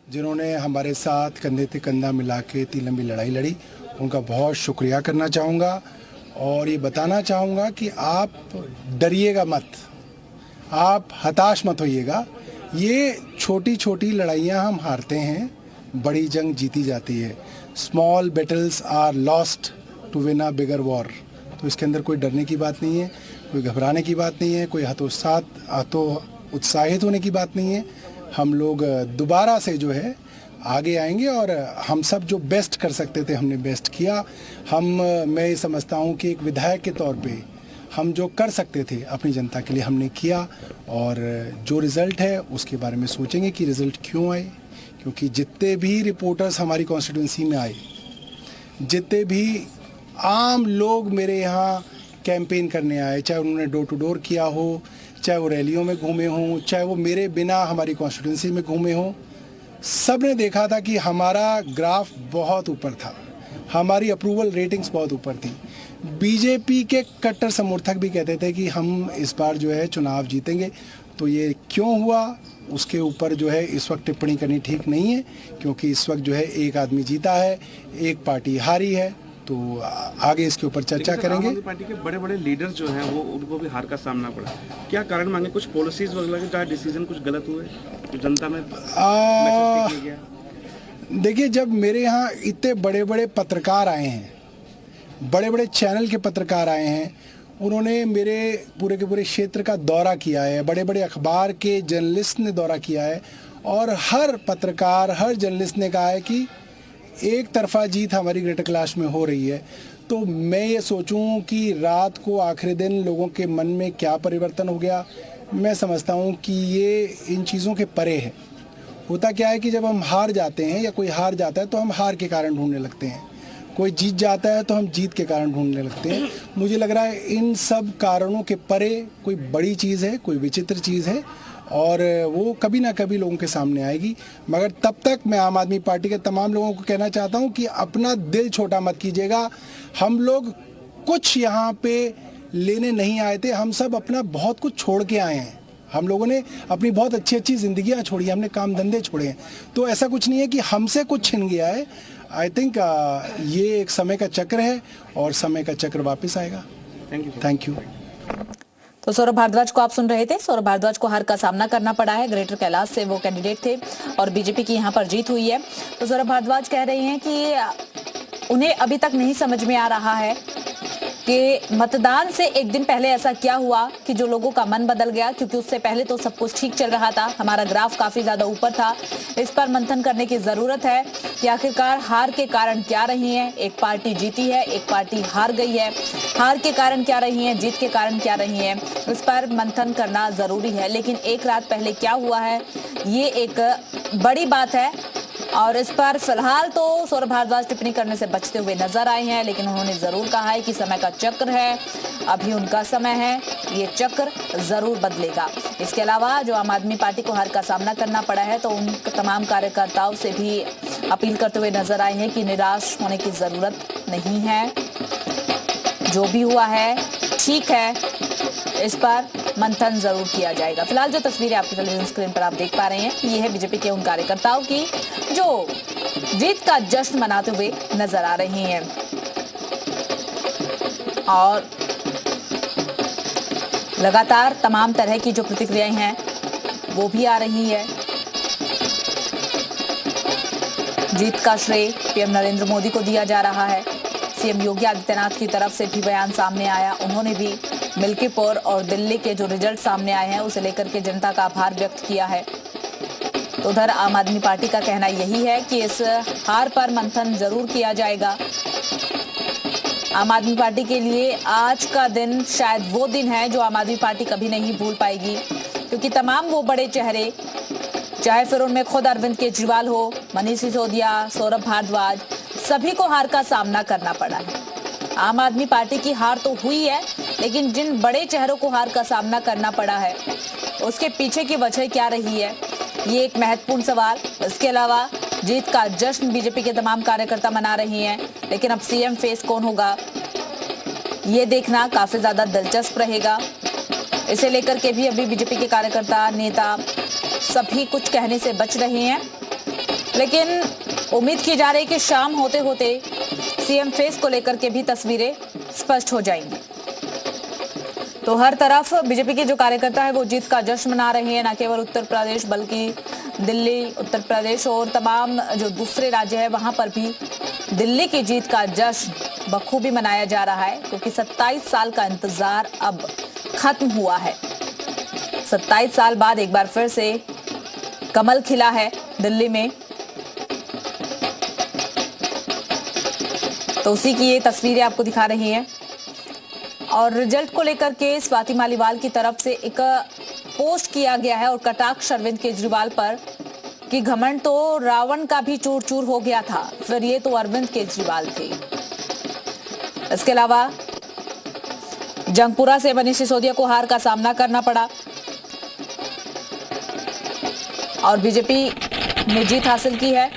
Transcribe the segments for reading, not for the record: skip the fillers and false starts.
जिन्होंने हमारे साथ कंधे से कंधा मिला के इतनी लंबी लड़ाई लड़ी, उनका बहुत शुक्रिया करना चाहूँगा और ये बताना चाहूँगा कि आप डरिएगा मत, आप हताश मत होइएगा। ये छोटी छोटी लड़ाइयाँ हम हारते हैं, बड़ी जंग जीती जाती है। Small battles are lost to win a bigger war. तो इसके अंदर कोई डरने की बात नहीं है, कोई घबराने की बात नहीं है, कोई उत्साहित होने की बात नहीं है। हम लोग दोबारा से जो है आगे आएंगे और हम सब जो बेस्ट कर सकते थे हमने बेस्ट किया। मैं ये समझता हूँ कि एक विधायक के तौर पे हम जो कर सकते थे अपनी जनता के लिए हमने किया और जो रिज़ल्ट है उसके बारे में सोचेंगे कि रिज़ल्ट क्यों आए। क्योंकि जितने भी रिपोर्टर्स हमारी कॉन्स्टिट्यूंसी में आए, जितने भी आम लोग मेरे यहाँ कैंपेन करने आए, चाहे उन्होंने डोर टू डोर किया हो, चाहे वो रैलियों में घूमे हों, चाहे वो मेरे बिना हमारी कॉन्स्टिट्यूंसी में घूमे हों, सब ने देखा था कि हमारा ग्राफ बहुत ऊपर था, हमारी अप्रूवल रेटिंग्स बहुत ऊपर थी। बीजेपी के कट्टर समर्थक भी कहते थे कि हम इस बार जो है चुनाव जीतेंगे। तो ये क्यों हुआ उसके ऊपर जो है इस वक्त टिप्पणी करनी ठीक नहीं है, क्योंकि इस वक्त जो है एक आदमी जीता है, एक पार्टी हारी है। तो आगे इसके ऊपर चर्चा करेंगे। आम आदमी पार्टी के बड़े बड़े लीडर जो हैं वो उनको भी हार का सामना पड़ा, क्या कारण मांगे? कुछ पॉलिसीज वगैरह का डिसीजन कुछ गलत हुए जो जनता में मैसेज किया गया? देखिए, जब मेरे यहाँ इतने बड़े बड़े पत्रकार आए हैं, बड़े बड़े चैनल के पत्रकार आए हैं, उन्होंने मेरे पूरे के पूरे क्षेत्र का दौरा किया है, बड़े बड़े अखबार के जर्नलिस्ट ने दौरा किया है और हर पत्रकार, हर जर्नलिस्ट ने कहा है कि एक तरफा जीत हमारी ग्रेटर कैलाश में हो रही है। तो मैं ये सोचूं कि रात को आखिरी दिन लोगों के मन में क्या परिवर्तन हो गया, मैं समझता हूं कि ये इन चीज़ों के परे है। होता क्या है कि जब हम हार जाते हैं या कोई हार जाता है तो हम हार के कारण ढूंढने लगते हैं, कोई जीत जाता है तो हम जीत के कारण ढूंढने लगते हैं। मुझे लग रहा है इन सब कारणों के परे कोई बड़ी चीज़ है, कोई विचित्र चीज़ है और वो कभी ना कभी लोगों के सामने आएगी। मगर तब तक मैं आम आदमी पार्टी के तमाम लोगों को कहना चाहता हूं कि अपना दिल छोटा मत कीजिएगा। हम लोग कुछ यहाँ पे लेने नहीं आए थे, हम सब अपना बहुत कुछ छोड़ के आए हैं। हम लोगों ने अपनी बहुत अच्छी अच्छी ज़िंदगियाँ छोड़ी, हमने काम धंधे छोड़े हैं। तो ऐसा कुछ नहीं है कि हमसे कुछ छिन गया है। आई थिंक ये एक समय का चक्र है और समय का चक्र वापस आएगा। Thank you. तो सौरभ भारद्वाज को आप सुन रहे थे। सौरभ भारद्वाज को हार का सामना करना पड़ा है। ग्रेटर कैलाश से वो कैंडिडेट थे और बीजेपी की यहाँ पर जीत हुई है। तो सौरभ भारद्वाज कह रहे हैं कि उन्हें अभी तक नहीं समझ में आ रहा है कि मतदान से एक दिन पहले ऐसा क्या हुआ कि जो लोगों का मन बदल गया, क्योंकि उससे पहले तो सब कुछ ठीक चल रहा था, हमारा ग्राफ काफी ज्यादा ऊपर था। इस पर मंथन करने की जरूरत है कि आखिरकार हार के कारण क्या रही हैं। एक पार्टी जीती है, एक पार्टी हार गई है। हार के कारण क्या रही हैं, जीत के कारण क्या रही हैं, इस पर मंथन करना जरूरी है। लेकिन एक रात पहले क्या हुआ है, ये एक बड़ी बात है और इस पर फिलहाल तो सौरभ भारद्वाज टिप्पणी करने से बचते हुए नजर आए हैं। लेकिन उन्होंने जरूर कहा है कि समय का चक्र है, अभी उनका समय है, ये चक्र जरूर बदलेगा। इसके अलावा जो आम आदमी पार्टी को हार का सामना करना पड़ा है तो उन तमाम कार्यकर्ताओं से भी अपील करते हुए नजर आए हैं कि निराश होने की जरूरत नहीं है, जो भी हुआ है ठीक है, इस पर मंथन जरूर किया जाएगा। फिलहाल जो तस्वीरें आपकी टेलीविजन स्क्रीन पर आप देख पा रहे हैं, ये है बीजेपी के उन कार्यकर्ताओं की जो जीत का जश्न मनाते हुए नजर आ रही हैं और लगातार तमाम तरह की जो प्रतिक्रियाएं हैं वो भी आ रही है। जीत का श्रेय पीएम नरेंद्र मोदी को दिया जा रहा है। सीएम योगी आदित्यनाथ की तरफ से भी बयान सामने आया, उन्होंने भी मिल्कीपुर और दिल्ली के जो रिजल्ट सामने आए हैं उसे लेकर के जनता का आभार व्यक्त किया है। तो उधर आम आदमी पार्टी का कहना यही है कि इस हार पर मंथन जरूर किया जाएगा। आम आदमी पार्टी के लिए आज का दिन शायद वो दिन है जो आम आदमी पार्टी कभी नहीं भूल पाएगी, क्योंकि तमाम वो बड़े चेहरे, चाहे फिर उनमें खुद अरविंद केजरीवाल हो, मनीष सिसोदिया, सौरभ भारद्वाज, सभी को हार का सामना करना पड़ा है। आम आदमी पार्टी की हार तो हुई है, लेकिन जिन बड़े चेहरों को हार का सामना करना पड़ा है उसके पीछे की वजह क्या रही है, ये एक महत्वपूर्ण सवाल। इसके अलावा जीत का जश्न बीजेपी के तमाम कार्यकर्ता मना रही हैं, लेकिन अब सीएम फेस कौन होगा ये देखना काफी ज्यादा दिलचस्प रहेगा। इसे लेकर के भी अभी बीजेपी के कार्यकर्ता, नेता सभी कुछ कहने से बच रहे हैं। लेकिन उम्मीद की जा रही है कि शाम होते होते सीएम फेस को लेकर के भी तस्वीरें स्पष्ट हो जाएंगी। तो हर तरफ बीजेपी के जो कार्यकर्ता है वो जीत का जश्न मना रहे हैं, न केवल उत्तर प्रदेश बल्कि दिल्ली, उत्तर प्रदेश और तमाम जो दूसरे राज्य है वहां पर भी दिल्ली की जीत का जश्न बखूबी मनाया जा रहा है, क्योंकि 27 साल का इंतजार अब खत्म हुआ है। 27 साल बाद एक बार फिर से कमल खिला है दिल्ली में। तो उसी की ये तस्वीरें आपको दिखा रही हैं। और रिजल्ट को लेकर के स्वाति मालीवाल की तरफ से एक पोस्ट किया गया है और कटाक्ष अरविंद केजरीवाल पर कि घमंड तो रावण का भी चूर चूर हो गया था, फिर ये तो अरविंद केजरीवाल थे। इसके अलावा जंगपुरा से मनीष सिसोदिया को हार का सामना करना पड़ा और बीजेपी ने जीत हासिल की है।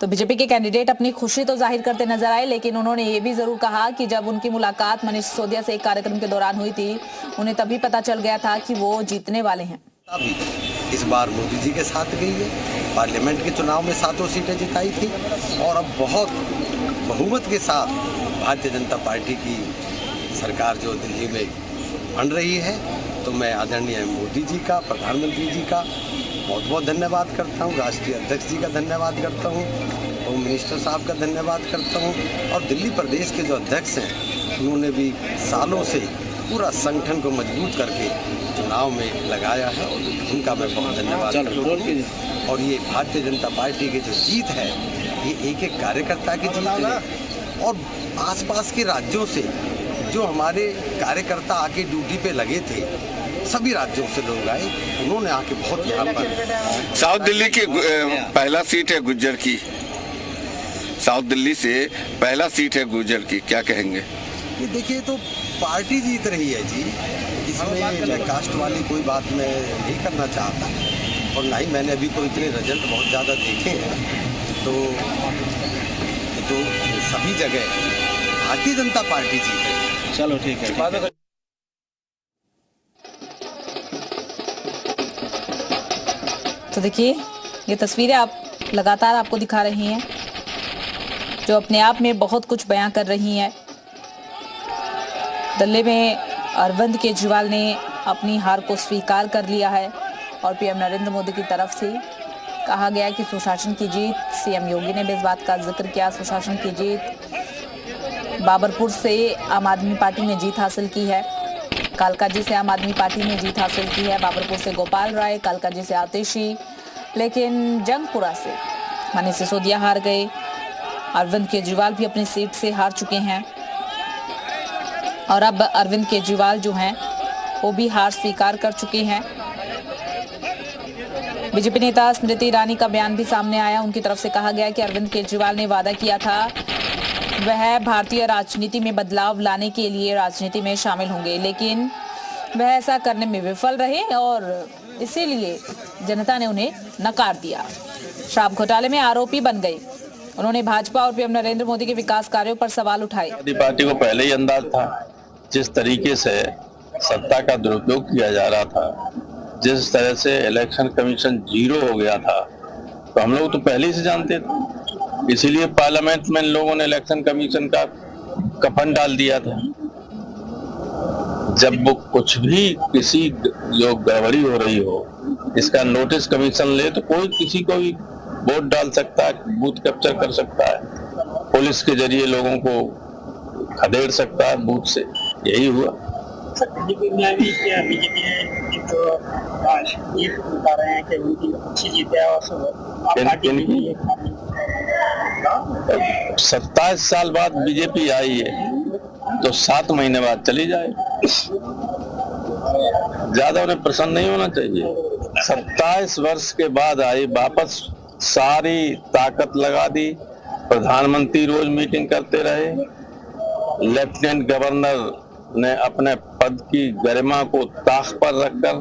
तो बीजेपी के कैंडिडेट अपनी खुशी तो जाहिर करते नजर आए, लेकिन उन्होंने ये भी जरूर कहा कि जब उनकी मुलाकात मनीष सिसोदिया से एक कार्यक्रम के दौरान हुई थी, उन्हें तभी पता चल गया था कि वो जीतने वाले हैं। इस बार मोदी जी के साथ गई है, पार्लियामेंट के चुनाव में 7 सीटें जिताई थी और अब बहुत बहुमत के साथ भारतीय जनता पार्टी की सरकार जो दिल्ली में बन रही है। तो मैं आदरणीय मोदी जी का, प्रधानमंत्री जी का बहुत बहुत धन्यवाद करता हूँ, राष्ट्रीय अध्यक्ष जी का धन्यवाद करता हूँ, होम मिनिस्टर साहब का धन्यवाद करता हूँ और दिल्ली प्रदेश के जो अध्यक्ष हैं उन्होंने भी सालों से पूरा संगठन को मजबूत करके चुनाव में लगाया है और उनका मैं बहुत धन्यवाद करता हूँ। और ये भारतीय जनता पार्टी की जो जीत है ये एक एक कार्यकर्ता की जीत है और आसपास के राज्यों से जो हमारे कार्यकर्ता आके ड्यूटी पे लगे थे, सभी राज्यों से लोग आए, उन्होंने आके बहुत यहाँ पर। साउथ दिल्ली की पहला सीट है गुज्जर की, साउथ दिल्ली से पहला सीट है गुज्जर की, क्या कहेंगे? ये देखिए तो पार्टी जीत रही है जी, इसमें मैं कास्ट वाली कोई बात मैं नहीं करना चाहता और ना ही मैंने अभी कोई इतने रिजल्ट बहुत ज़्यादा देखे हैं। तो सभी जगह भारतीय जनता पार्टी जीत रही है। चलो ठीक है। तो देखिए ये तस्वीरें आप लगातार आपको दिखा रही हैं जो अपने आप में बहुत कुछ बयां कर रही हैं। दिल्ली में अरविंद केजरीवाल ने अपनी हार को स्वीकार कर लिया है और पीएम नरेंद्र मोदी की तरफ से कहा गया कि सुशासन की जीत, सीएम योगी ने भी इस बात का जिक्र किया, सुशासन की जीत। बाबरपुर से आम आदमी पार्टी ने जीत हासिल की है, कालकाजी से आम आदमी पार्टी ने जीत हासिल की है, बाबरपुर से गोपाल राय, कालकाजी से आतिशी, लेकिन जंगपुरा से मनीष सिसोदिया हार गए। अरविंद केजरीवाल भी अपनी सीट से हार चुके हैं और अब अरविंद केजरीवाल जो हैं वो भी हार स्वीकार कर चुके हैं। बीजेपी नेता स्मृति ईरानी का बयान भी सामने आया, उनकी तरफ से कहा गया कि अरविंद केजरीवाल ने वादा किया था वह भारतीय राजनीति में बदलाव लाने के लिए राजनीति में शामिल होंगे, लेकिन वह ऐसा करने में विफल रहे और इसीलिए जनता ने उन्हें नकार दिया। शराब घोटाले में आरोपी बन गए। उन्होंने भाजपा और पीएम नरेंद्र मोदी के विकास कार्यों पर सवाल उठाए। पार्टी को पहले ही अंदाज था जिस तरीके से सत्ता का दुरुपयोग किया जा रहा था, जिस तरह से इलेक्शन कमीशन जीरो हो गया था, तो हम लोग तो पहले ही से जानते थे। इसीलिए पार्लियामेंट में लोगों ने इलेक्शन कमीशन का कफन डाल दिया था। जब वो कुछ भी किसी जो गड़बड़ी हो रही हो इसका नोटिस कमीशन ले तो कोई किसी को भी वोट डाल सकता है, बूथ कैप्चर कर सकता है, पुलिस के जरिए लोगों को खदेड़ सकता है बूथ से। यही हुआ। बीजेपी ने जो जीत बता रहे हैं कि उनकी अच्छी जीत है और 27 साल बाद बीजेपी आई है तो 7 महीने बाद चली जाए, ज्यादा उन्हें प्रसन्न नहीं होना चाहिए। 27 वर्ष के बाद आई, वापस सारी ताकत लगा दी। प्रधानमंत्री रोज मीटिंग करते रहे, लेफ्टिनेंट गवर्नर ने अपने पद की गरिमा को ताक पर रखकर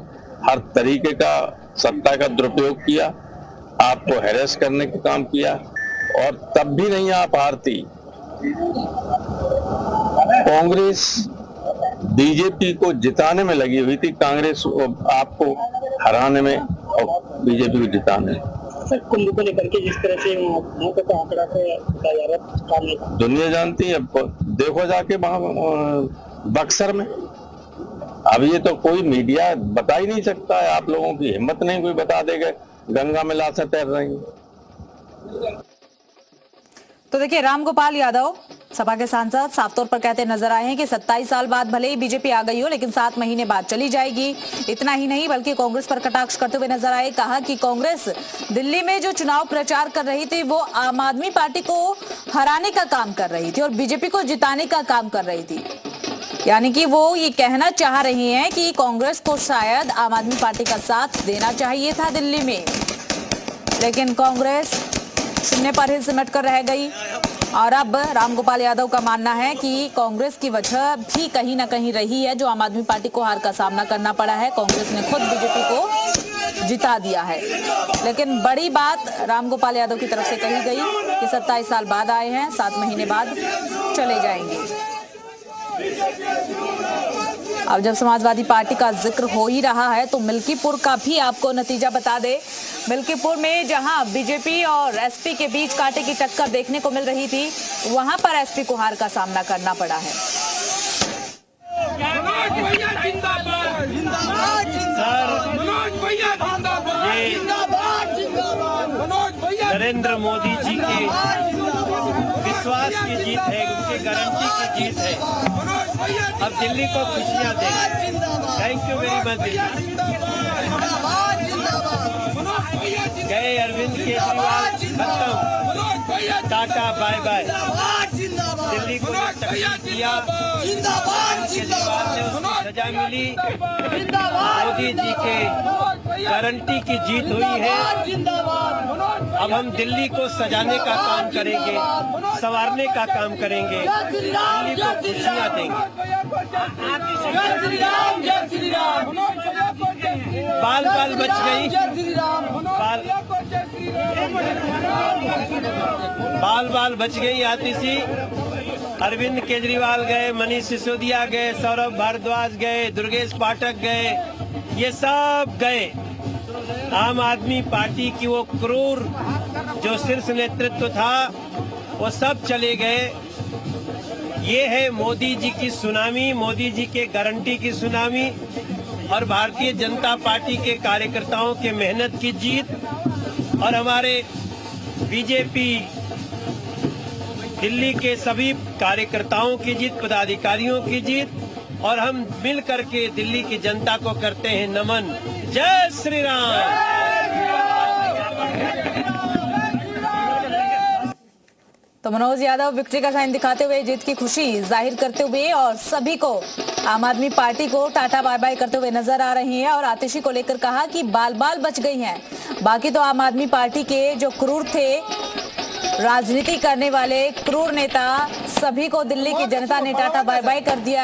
हर तरीके का सत्ता का दुरुपयोग किया, आपको हैरेस करने का काम किया और तब भी नहीं आप हारती। कांग्रेस बीजेपी को जिताने में लगी हुई थी, कांग्रेस आपको हराने में और बीजेपी को जिताने में। सर कुंभ को लेकर के जिस तरह से मौतों का आंकड़ा बताया जा रहा है सरकार का, दुनिया जानती है, देखो जाके वहां बक्सर में। अब ये तो कोई मीडिया बता ही नहीं सकता है, आप लोगों की हिम्मत नहीं कोई बता देगा गंगा में लाशें तैर रही हैं। तो देखिए, रामगोपाल यादव सपा के सांसद साफ तौर पर कहते नजर आए हैं कि 27 साल बाद भले ही बीजेपी आ गई हो, लेकिन 7 महीने बाद चली जाएगी। इतना ही नहीं बल्कि कांग्रेस पर कटाक्ष करते हुए नजर आए। कहा कि कांग्रेस दिल्ली में जो चुनाव प्रचार कर रही थी वो आम आदमी पार्टी को हराने का काम कर रही थी और बीजेपी को जिताने का काम कर रही थी। यानी कि वो ये कहना चाह रही हैं कि कांग्रेस को शायद आम आदमी पार्टी का साथ देना चाहिए था दिल्ली में, लेकिन कांग्रेस शून्य पर ही सिमट कर रह गई। और अब रामगोपाल यादव का मानना है कि कांग्रेस की वजह भी कहीं ना कहीं रही है जो आम आदमी पार्टी को हार का सामना करना पड़ा है। कांग्रेस ने खुद बीजेपी को जिता दिया है। लेकिन बड़ी बात रामगोपाल यादव की तरफ से कही गई कि 27 साल बाद आए हैं, 7 महीने बाद चले जाएंगे। अब जब समाजवादी पार्टी का जिक्र हो ही रहा है तो मिल्कीपुर का भी आपको नतीजा बता दे। मिल्कीपुर में जहां बीजेपी और एसपी के बीच कांटे की टक्कर देखने को मिल रही थी, वहां पर एसपी को हार का सामना करना पड़ा है। नरेंद्र मोदी जी के विश्वास की जीत है, उनकी गारंटी की जीत है। अब दिल्ली को खुशियां देंगे। Thank you very much. गए अरविंद केजरीवाल, खत्म, टाटा बाय बाय। दिल्ली को तकलीफ दिया, केजरीवाल ने उसकी सजा मिली। मोदी जी के गारंटी की जीत हुई है। अब हम दिल्ली को सजाने का काम करेंगे, संवारने का काम करेंगे, दिल्ली को खुशियां देंगे। बाल बाल बच गई, बाल बाल बच गई आती सी। अरविंद केजरीवाल गए, मनीष सिसोदिया गए, सौरभ भारद्वाज गए, दुर्गेश पाठक गए, ये सब गए। आम आदमी पार्टी की वो क्रूर जो शीर्ष नेतृत्व था वो सब चले गए। ये है मोदी जी की सुनामी, मोदी जी के गारंटी की सुनामी और भारतीय जनता पार्टी के कार्यकर्ताओं के मेहनत की जीत और हमारे बीजेपी दिल्ली के सभी कार्यकर्ताओं की जीत, पदाधिकारियों की जीत। और हम मिल करके दिल्ली की जनता को करते हैं नमन। जय श्री राम। तो मनोज यादव विक्ट्री का साइन दिखाते हुए जीत की खुशी जाहिर करते हुए और सभी को, आम आदमी पार्टी को टाटा बाय बाय करते हुए नजर आ रही हैं। और आतिशी को लेकर कहा कि बाल बाल बच गई हैं, बाकी तो आम आदमी पार्टी के जो क्रूर थे, राजनीति करने वाले क्रूर नेता, सभी को दिल्ली की जनता ने टाटा बाय बाय कर दिया।